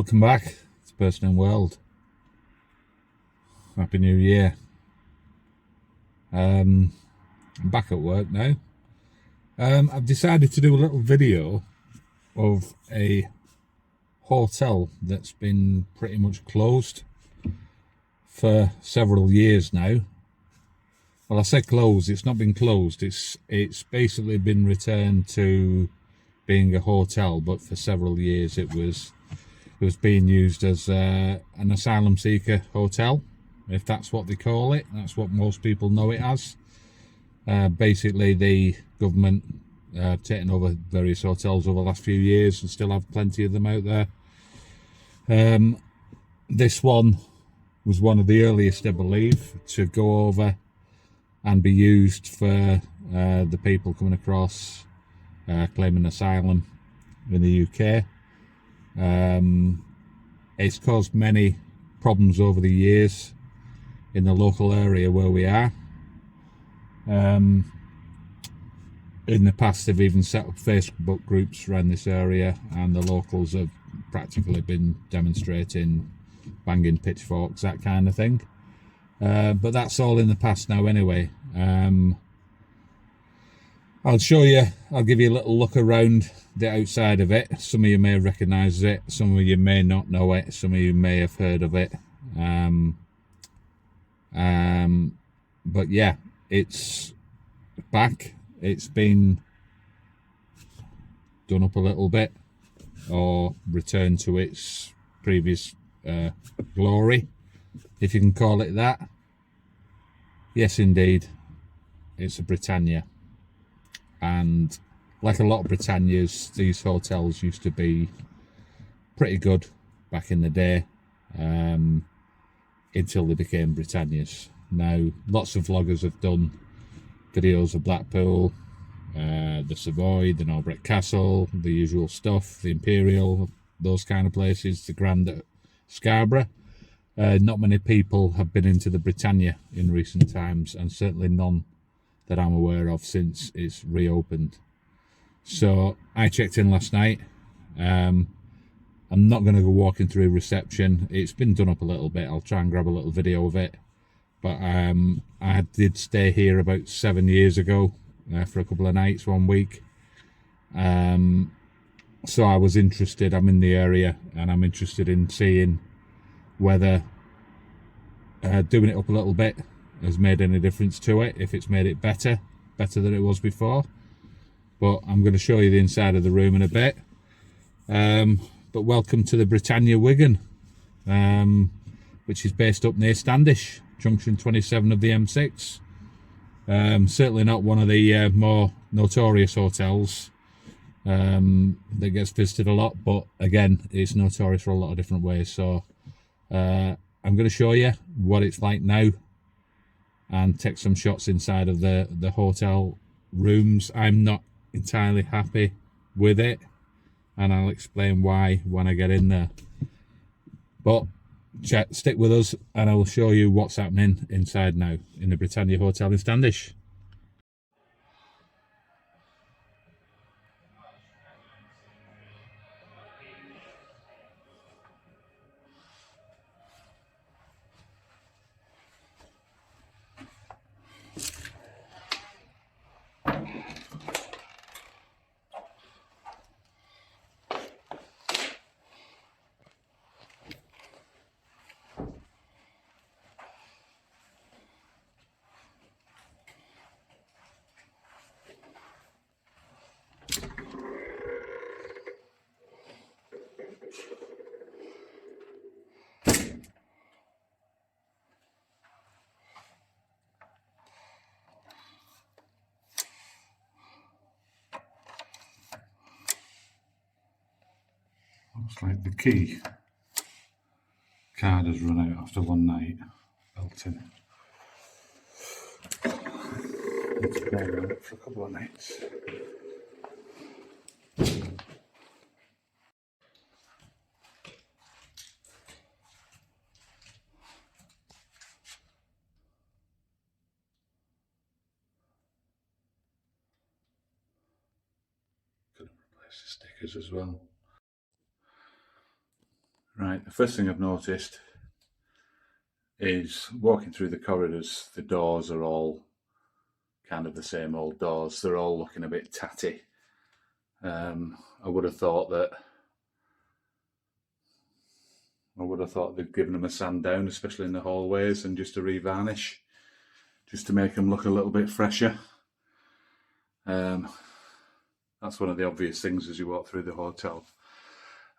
welcome back to Personal World. Happy New Year. I'm back at work now. I've decided to do a little video of a hotel that's been pretty much closed for several years now. Well, I say closed, it's not been closed, it's basically been returned to being a hotel, but for several years it was being used as an Asylum Seeker hotel, if that's what they call it. That's what most people know it as. Basically, the government taken over various hotels over the last few years and still have plenty of them out there. This one was one of the earliest, I believe, to go over and be used for the people coming across claiming asylum in the UK. It's caused many problems over the years in the local area where we are. In the past, they've even set up Facebook groups around this area, and the locals have practically been demonstrating, banging pitchforks, that kind of thing. But that's all in the past now anyway. I'll give you a little look around the outside of it. Some of you may recognise it, some of you may not know it, some of you may have heard of it. But yeah, it's back. It's been done up a little bit, or returned to its previous glory, if you can call it that. Yes, indeed, it's a Britannia. And like a lot of Britannias, these hotels used to be pretty good back in the day, until they became Britannias. Now, lots of vloggers have done videos of Blackpool, the Savoy, the Norbreck Castle, the usual stuff, the Imperial, those kind of places, the Grand at Scarborough. Not many people have been into the Britannia in recent times, and certainly none that I'm aware of since it's reopened. So I checked in last night. I'm not going to go walking through reception. It's been done up a little bit. I'll try and grab a little video of it. But I did stay here about 7 years ago for a couple of nights, 1 week. So I was interested. I'm in the area, and I'm interested in seeing whether doing it up a little bit has made any difference to it, if it's made it better than it was before. But I'm going to show you the inside of the room in a bit. But welcome to the Britannia Wigan, which is based up near Standish, junction 27 of the M6. Certainly not one of the more notorious hotels that gets visited a lot, but again, it's notorious for a lot of different ways. So I'm going to show you what it's like now and take some shots inside of the hotel rooms. I'm not entirely happy with it, and I'll explain why when I get in there. But stick with us and I will show you what's happening inside now in the Britannia Hotel in Standish. Looks like the key card has run out after one night belting. It's been around for a couple of nights. Could replace the stickers as well. Right, the first thing I've noticed is walking through the corridors, the doors are all kind of the same old doors. They're all looking a bit tatty. I would have thought they'd given them a sand down, especially in the hallways, and just a revarnish, just to make them look a little bit fresher. That's one of the obvious things as you walk through the hotel.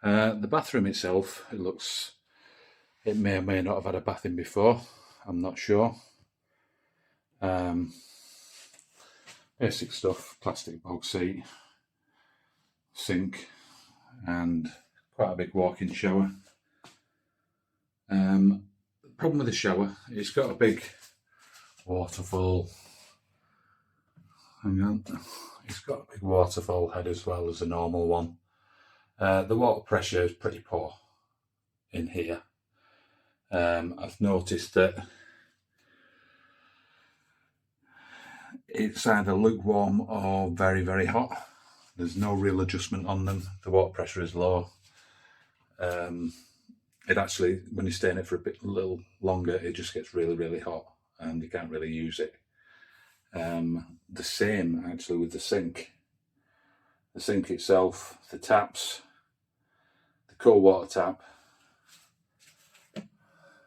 The bathroom itself, it may or may not have had a bath in before. I'm not sure. Basic stuff: plastic bog seat, sink, and quite a big walk-in shower. The problem with the shower, it's got a big waterfall. Hang on. It's got a big waterfall head as well as a normal one. The water pressure is pretty poor in here. I've noticed that it's either lukewarm or very, very hot. There's no real adjustment on them. The water pressure is low. It actually, when you stay in it for a little longer, it just gets really, really hot and you can't really use it. The same actually with the sink. The sink itself, the taps, the cold water tap.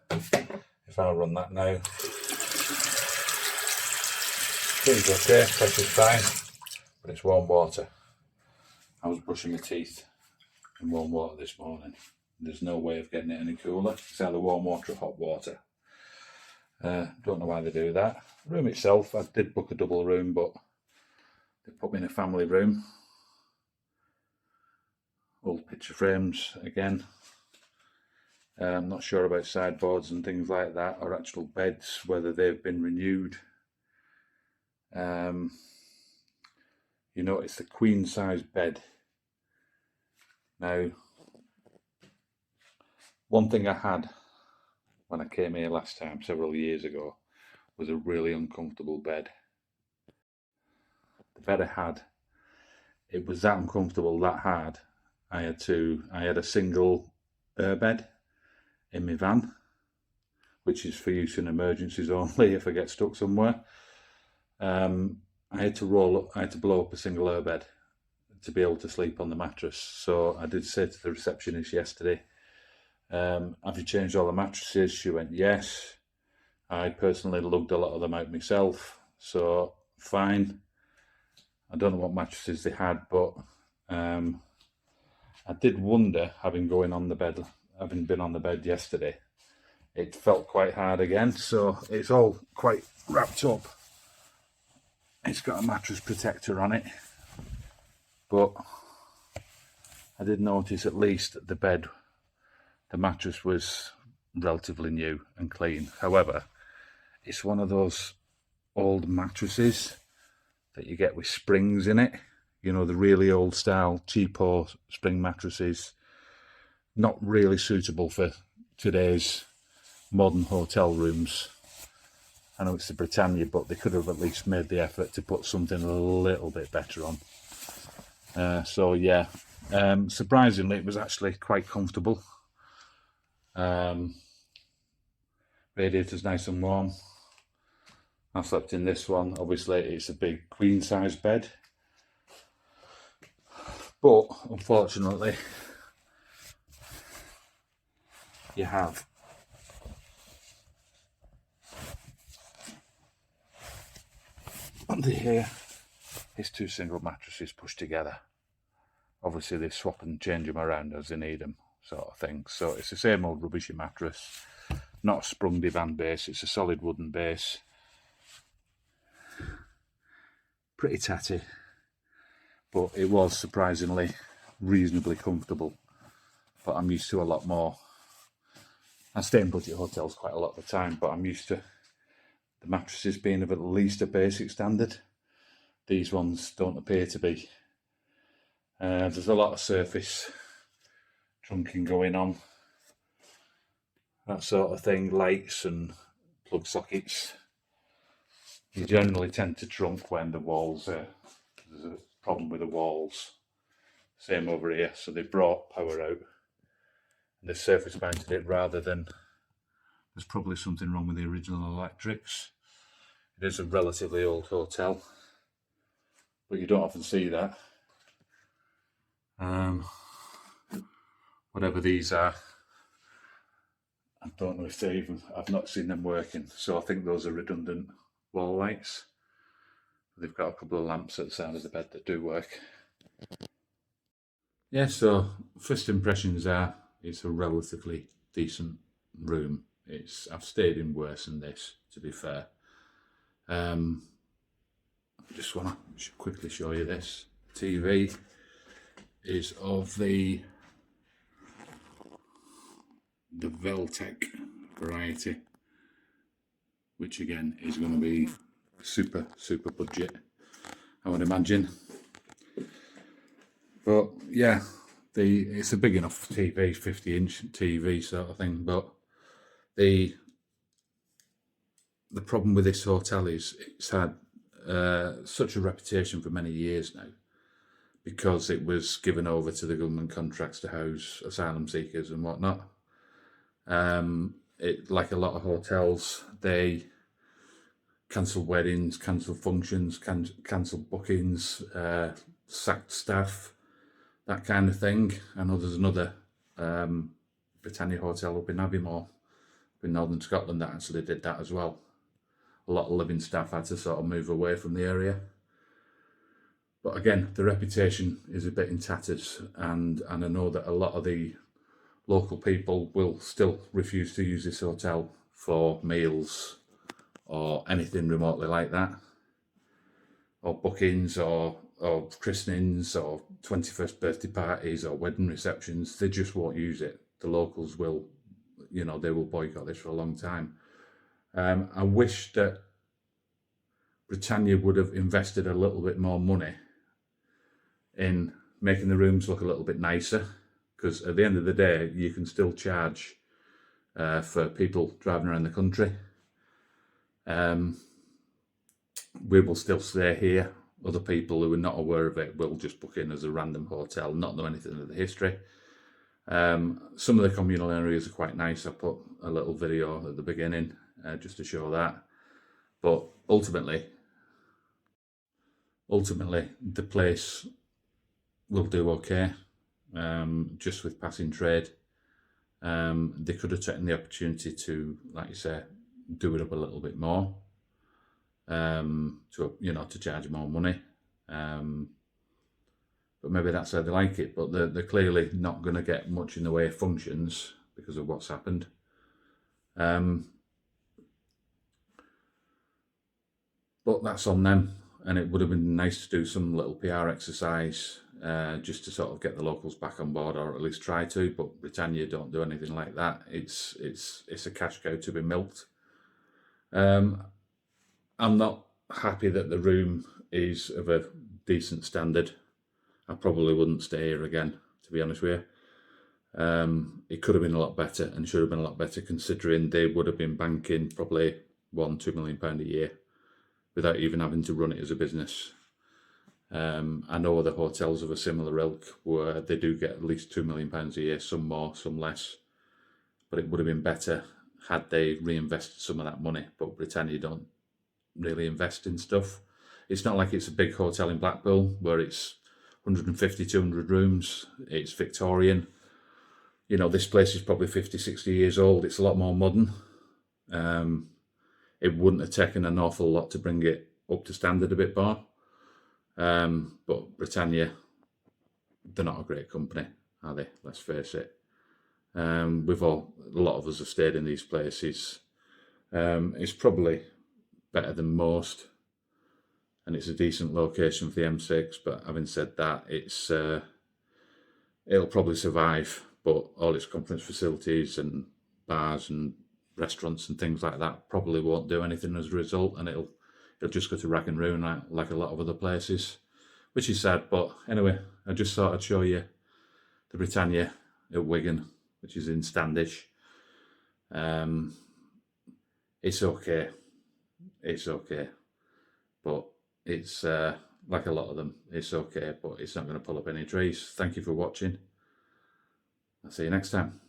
If I run that now, seems okay, pressure's fine, but it's warm water. I was brushing my teeth in warm water this morning. There's no way of getting it any cooler. It's either warm water or hot water. Don't know why they do that. The room itself, I did book a double room, but they put me in a family room. Old picture frames again. I'm not sure about sideboards and things like that, or actual beds, whether they've been renewed. You know, it's the queen size bed. Now, one thing I had when I came here last time, several years ago, was a really uncomfortable bed. The bed I had, it was that uncomfortable, that hard. I had a single bed in my van, which is for use in emergencies only if I get stuck somewhere. I had to blow up a single air bed to be able to sleep on the mattress. So I did say to the receptionist yesterday, have you changed all the mattresses? She went, yes. I personally lugged a lot of them out myself, so fine. I don't know what mattresses they had, but I did wonder, having been on the bed yesterday, it felt quite hard again, so it's all quite wrapped up. It's got a mattress protector on it, but I did notice at least that the mattress was relatively new and clean. However, it's one of those old mattresses that you get with springs in it. You know, the really old style, cheapo spring mattresses. Not really suitable for today's modern hotel rooms. I know it's the Britannia, but they could have at least made the effort to put something a little bit better on. So yeah, surprisingly, it was actually quite comfortable. Radiator's nice and warm. I slept in this one. Obviously, it's a big queen size bed, but unfortunately, you have under here is two single mattresses pushed together. Obviously, they swap and change them around as they need them, sort of thing. So it's the same old rubbishy mattress, not a sprung divan base. It's a solid wooden base. Pretty tatty, but it was surprisingly reasonably comfortable. But I'm used to a lot more. I stay in budget hotels quite a lot of the time, but I'm used to the mattresses being of at least a basic standard. These ones don't appear to be. There's a lot of surface trunking going on, that sort of thing, lights and plug sockets. You generally tend to trunk when the walls there's a problem with the walls. Same over here, so they brought power out They surface mounted it rather than, there's probably something wrong with the original electrics. It is a relatively old hotel, but you don't often see that. Whatever these are, I don't know if they even, I've not seen them working, so I think those are redundant wall lights. They've got a couple of lamps at the side of the bed that do work. Yeah, so first impressions are it's a relatively decent room. I've stayed in worse than this, to be fair. I just want to quickly show you this. TV is of the Veltec variety, which again is going to be super budget, I would imagine. But yeah, it's a big enough TV, 50-inch TV sort of thing. But the problem with this hotel is it's had such a reputation for many years now, because it was given over to the government contracts to house asylum seekers and whatnot. Like a lot of hotels, they cancel weddings, cancel functions, cancel bookings, sacked staff, that kind of thing. I know there's another Britannia Hotel up in Aviemore, in northern Scotland, that actually did that as well. A lot of living staff had to sort of move away from the area. But again, the reputation is a bit in tatters, and I know that a lot of the local people will still refuse to use this hotel for meals or anything remotely like that, or bookings, or christenings, or 21st birthday parties, or wedding receptions. They just won't use it. The locals will, they will boycott this for a long time. I wish that Britannia would have invested a little bit more money in making the rooms look a little bit nicer, because at the end of the day, you can still charge for people driving around the country. We will still stay here. Other people who are not aware of it will just book in as a random hotel, not know anything of the history. Some of the communal areas are quite nice. I put a little video at the beginning just to show that. But ultimately, the place will do okay, just with passing trade. They could have taken the opportunity to, like you say, do it up a little bit more, to charge more money. But maybe that's how they like it. But they're clearly not going to get much in the way of functions because of what's happened. But that's on them, and it would have been nice to do some little PR exercise just to sort of get the locals back on board, or at least try to. But Britannia don't do anything like that. It's a cash cow to be milked. I'm not happy that the room is of a decent standard. I probably wouldn't stay here again, to be honest with you. It could have been a lot better, and should have been a lot better, considering they would have been banking probably £1-2 million a year without even having to run it as a business. I know other hotels of a similar ilk where they do get at least £2 million a year, some more, some less. But it would have been better had they reinvested some of that money. But Britannia don't really invest in stuff. It's not like it's a big hotel in Blackpool where it's 150, 200 rooms. It's Victorian. This place is probably 50, 60 years old. It's a lot more modern. It wouldn't have taken an awful lot to bring it up to standard a bit more. But Britannia, they're not a great company, are they? Let's face it. A lot of us have stayed in these places. It's probably better than most, and it's a decent location for the M6. But having said that, it'll probably survive. But all its conference facilities and bars and restaurants and things like that probably won't do anything as a result, and it'll just go to rack and ruin like a lot of other places, which is sad. But anyway, I just thought I'd show you the Britannia at Wigan, which is in Standish. It's okay, but it's like a lot of them, it's okay, but it's not going to pull up any trees. Thank you for watching. I'll see you next time.